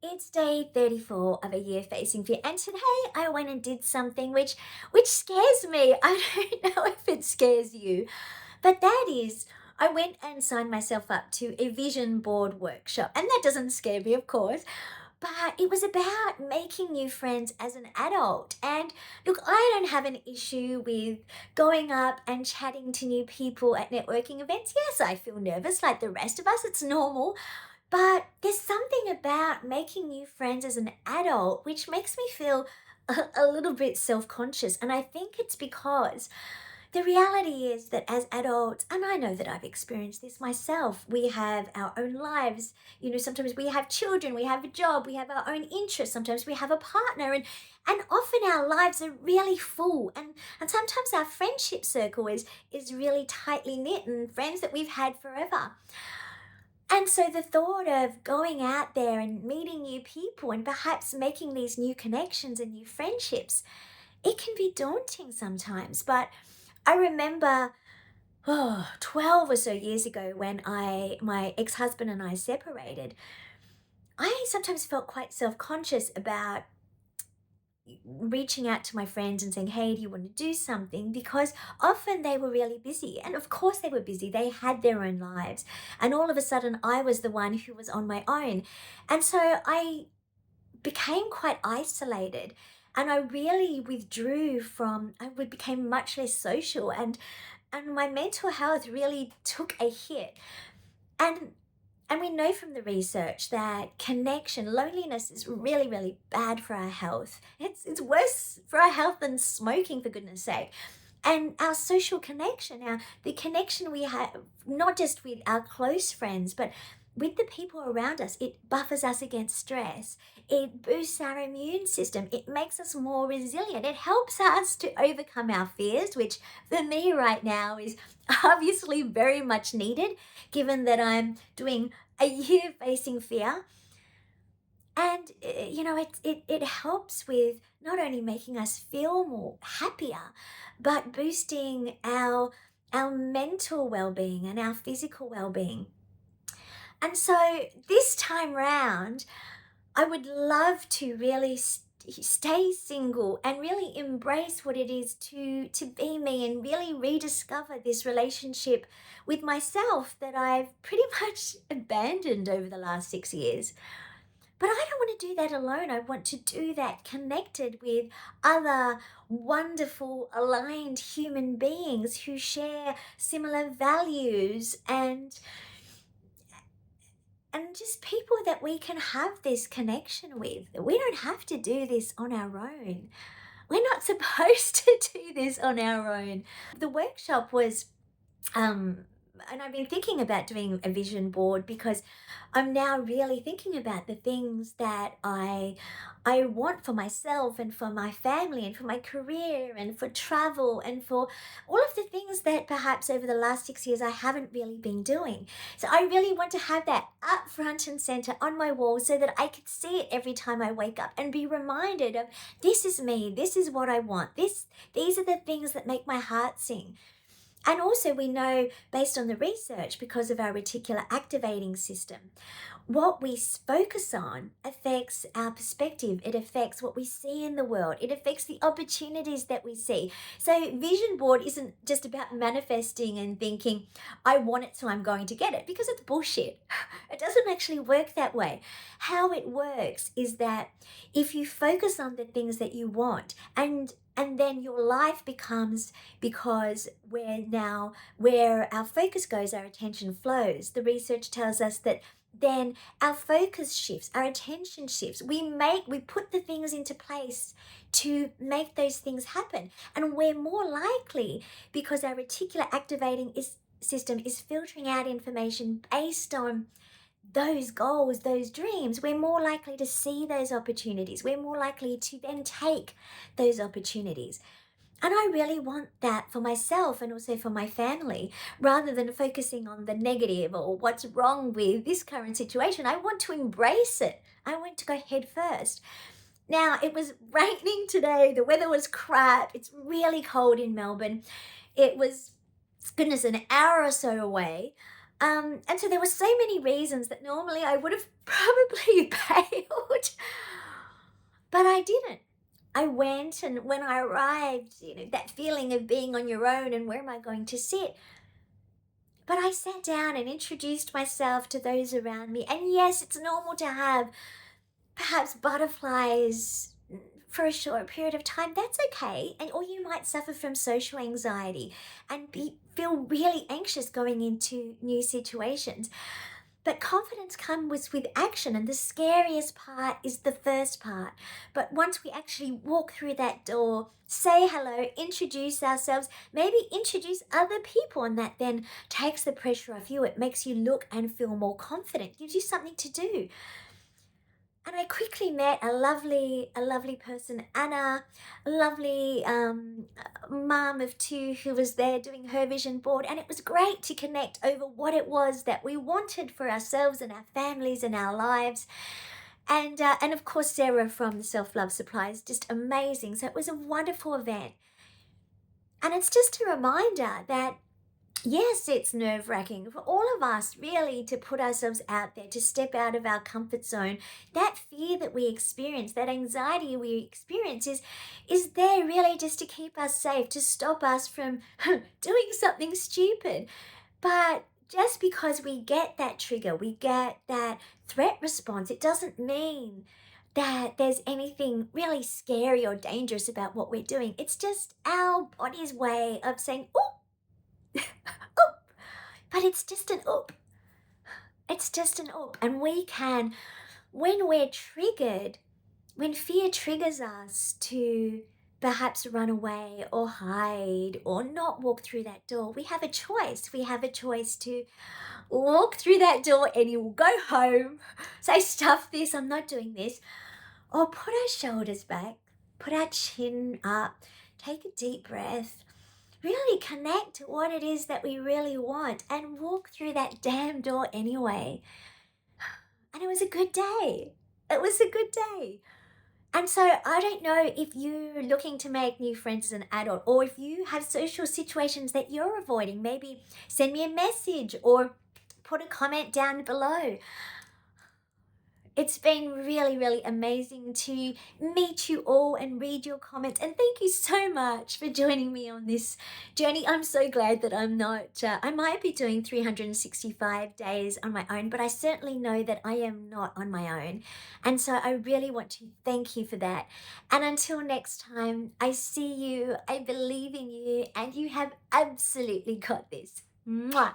It's day 34 of a year facing fear, and today I went and did something which scares me. I don't know if it scares you, but that is I went and signed myself up to a vision board workshop. And that doesn't scare me, of course, but it was about making new friends as an adult. And look, I don't have an issue with going up and chatting to new people at networking events. Yes, I feel nervous like the rest of us, it's normal. But there's something about making new friends as an adult which makes me feel a little bit self conscious. And I think it's because the reality is that as adults, and I know that I've experienced this myself, we have our own lives. Sometimes we have children, we have a job, we have our own interests, sometimes we have a partner, and often our lives are really full. And sometimes our friendship circle is really tightly knit and friends that we've had forever. And so the thought of going out there and meeting new people and perhaps making these new connections and new friendships, it can be daunting sometimes. But I remember 12 or so years ago when my ex-husband and I separated, I sometimes felt quite self-conscious about reaching out to my friends and saying, "Hey, do you want to do something?" Because often they were really busy. And of course, they were busy. They had their own lives. And all of a sudden, I was the one who was on my own. And so I became quite isolated. And I really withdrew I would became much less social. And my mental health really took a hit. And and we know from the research that loneliness is really, really bad for our health. It's worse for our health than smoking, for goodness sake. And our social connection, the connection we have, not just with our close friends, but with the people around us, it buffers us against stress. It boosts our immune system. It makes us more resilient. It helps us to overcome our fears, which for me right now is obviously very much needed, given that I'm doing a year facing fear. And it helps with not only making us feel more happier, but boosting our mental well-being and our physical well-being. And so this time round, I would love to really stay single and really embrace what it is to be me and really rediscover this relationship with myself that I've pretty much abandoned over the last 6 years. But I don't want to do that alone. I want to do that connected with other wonderful, aligned human beings who share similar values and just people that we can have this connection with. We don't have to do this on our own. We're not supposed to do this on our own. The workshop was um and I've been thinking about doing a vision board because I'm now really thinking about the things that I want for myself and for my family and for my career and for travel and for all of the things that perhaps over the last 6 years I haven't really been doing. So I really want to have that up front and center on my wall so that I could see it every time I wake up and be reminded of this is me, this is what I want. These are the things that make my heart sing. And also, we know based on the research, because of our reticular activating system, what we focus on affects our perspective. It affects what we see in the world. It affects the opportunities that we see. So, vision board isn't just about manifesting and thinking, I want it, so I'm going to get it, because it's bullshit. It doesn't actually work that way. How it works is that if you focus on the things that you want and then your life becomes, because where our focus goes, our attention flows. The research tells us that then our focus shifts, our attention shifts. We put the things into place to make those things happen. And we're more likely, because our reticular activating system is filtering out information based on those goals, those dreams, we're more likely to see those opportunities. We're more likely to then take those opportunities. And I really want that for myself and also for my family, rather than focusing on the negative or what's wrong with this current situation. I want to embrace it. I want to go head first. Now, it was raining today. The weather was crap. It's really cold in Melbourne. It was, goodness, an hour or so away. And so there were so many reasons that normally I would have probably bailed But I didn't. I went, and when I arrived, that feeling of being on your own and where am I going to sit? But I sat down and introduced myself to those around me. And yes, it's normal to have perhaps butterflies for a short period of time. That's okay. And or you might suffer from social anxiety and feel really anxious going into new situations. But confidence comes with action, and the scariest part is the first part. But once we actually walk through that door, say hello, introduce ourselves, maybe introduce other people, and that then takes the pressure off you. It makes you look and feel more confident, gives you something to do. And I quickly met a lovely person, Anna, a lovely mom of two who was there doing her vision board, and it was great to connect over what it was that we wanted for ourselves and our families and our lives. And of course Sarah from the Self Love Supply is just amazing. So it was a wonderful event, and it's just a reminder that yes, it's nerve wracking for all of us, really, to put ourselves out there, to step out of our comfort zone. That fear that we experience, that anxiety we experience, is there really just to keep us safe, to stop us from doing something stupid. But just because we get that trigger, we get that threat response, it doesn't mean that there's anything really scary or dangerous about what we're doing. It's just our body's way of saying, oh, oh, but it's just an oop. It's just an oop. And we can, when we're triggered, when fear triggers us to perhaps run away or hide or not walk through that door, we have a choice. We have a choice to walk through that door and you will go home, say, stuff this, I'm not doing this, or put our shoulders back, put our chin up, take a deep breath, really connect to what it is that we really want and walk through that damn door anyway. And it was a good day. It was a good day. And so I don't know if you're looking to make new friends as an adult or if you have social situations that you're avoiding. Maybe send me a message or put a comment down below. It's been really, really amazing to meet you all and read your comments. And thank you so much for joining me on this journey. I'm so glad that I'm not, I might be doing 365 days on my own, but I certainly know that I am not on my own. And so I really want to thank you for that. And until next time, I see you, I believe in you, and you have absolutely got this. Mwah.